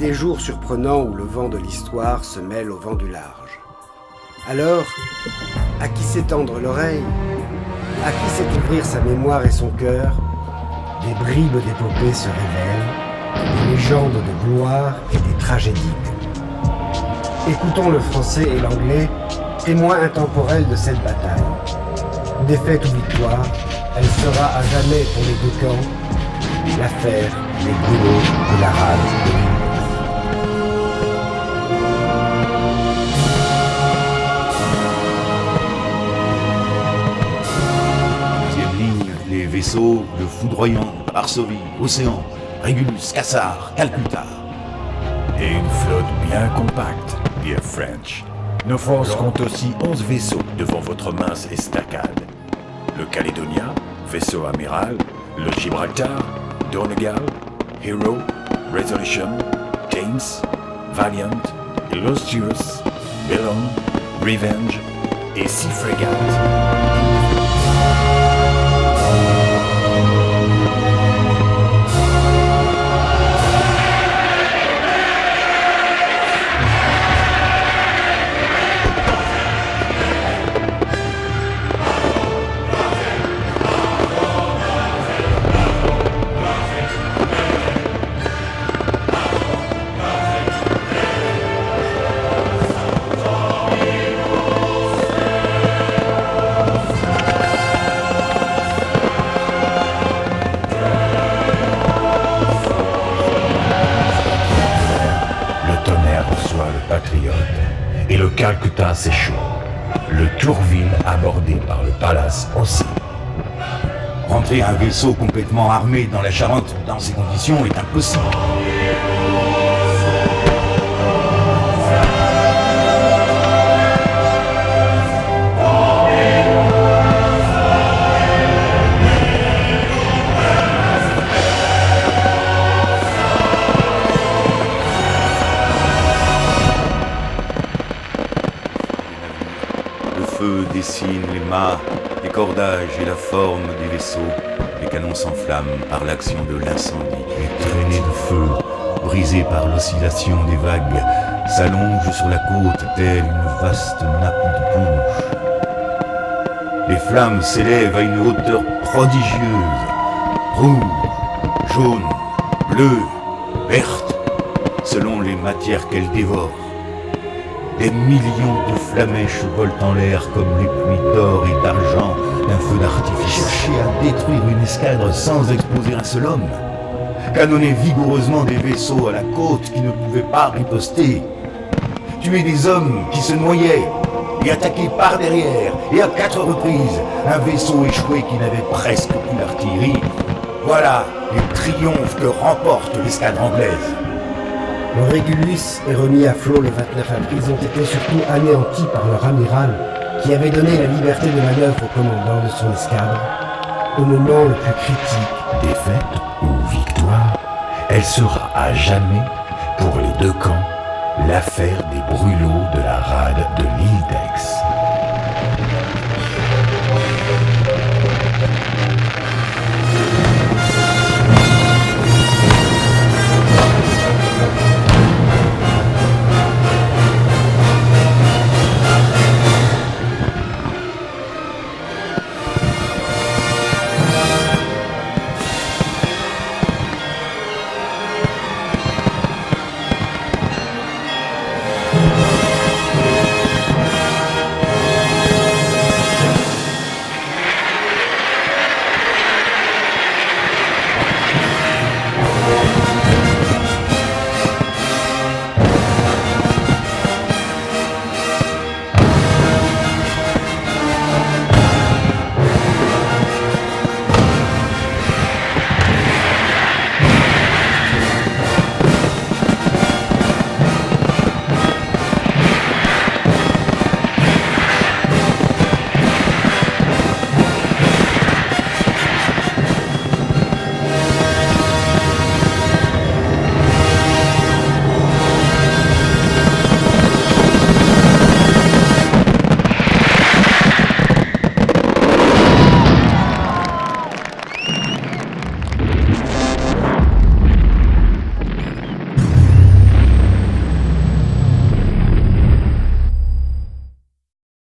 des jours surprenants où le vent de l'histoire se mêle au vent du large. Alors, à qui sait tendre l'oreille, à qui sait ouvrir sa mémoire et son cœur, des bribes d'épopées se révèlent, des légendes de gloire et des tragédies. Écoutons le français et l'anglais, témoins intemporels de cette bataille. Défaite ou victoire, elle sera à jamais pour les deux camps l'affaire des brûlots de la rade de l'île. Les vaisseaux de Foudroyant, Varsovie, Océan, Régulus, Cassar, Calcutta. Et une flotte bien compacte, dear French. Nos forces comptent aussi 11 vaisseaux devant votre mince estacade. Le Caledonia, vaisseau amiral, le Gibraltar, Donegal, Hero, Resolution, James, Valiant, Illustrious, Bellon, Revenge et 6 frégates. Et le Calcutta s'échoue. Le Tourville abordé par le Pallas aussi. Rentrer un vaisseau complètement armé dans la Charente dans ces conditions est impossible. Dessine les mâts, les cordages et la forme des vaisseaux. Les canons s'enflamment par l'action de l'incendie. Les traînées de feu, brisées par l'oscillation des vagues, s'allongent sur la côte telle une vaste nappe de punch. Les flammes s'élèvent à une hauteur prodigieuse. Rouge, jaune, bleu, verte, selon les matières qu'elles dévorent. Des millions de flamèches volent en l'air comme les pluies d'or et d'argent d'un feu d'artifice. Chercher à détruire une escadre sans exposer un seul homme. Canonner vigoureusement des vaisseaux à la côte qui ne pouvaient pas riposter. Tuer des hommes qui se noyaient et attaquer par derrière et à 4 reprises un vaisseau échoué qui n'avait presque plus d'artillerie. Voilà les triomphes que remporte l'escadre anglaise. Le Régulus est remis à flot le 29 avril. Ils ont été surtout anéantis par leur amiral, qui avait donné la liberté de manœuvre au commandant de son escadre. Au moment le plus critique, défaite ou victoire, elle sera à jamais, pour les deux camps, l'affaire des brûlots de la rade de l'île d'Aix.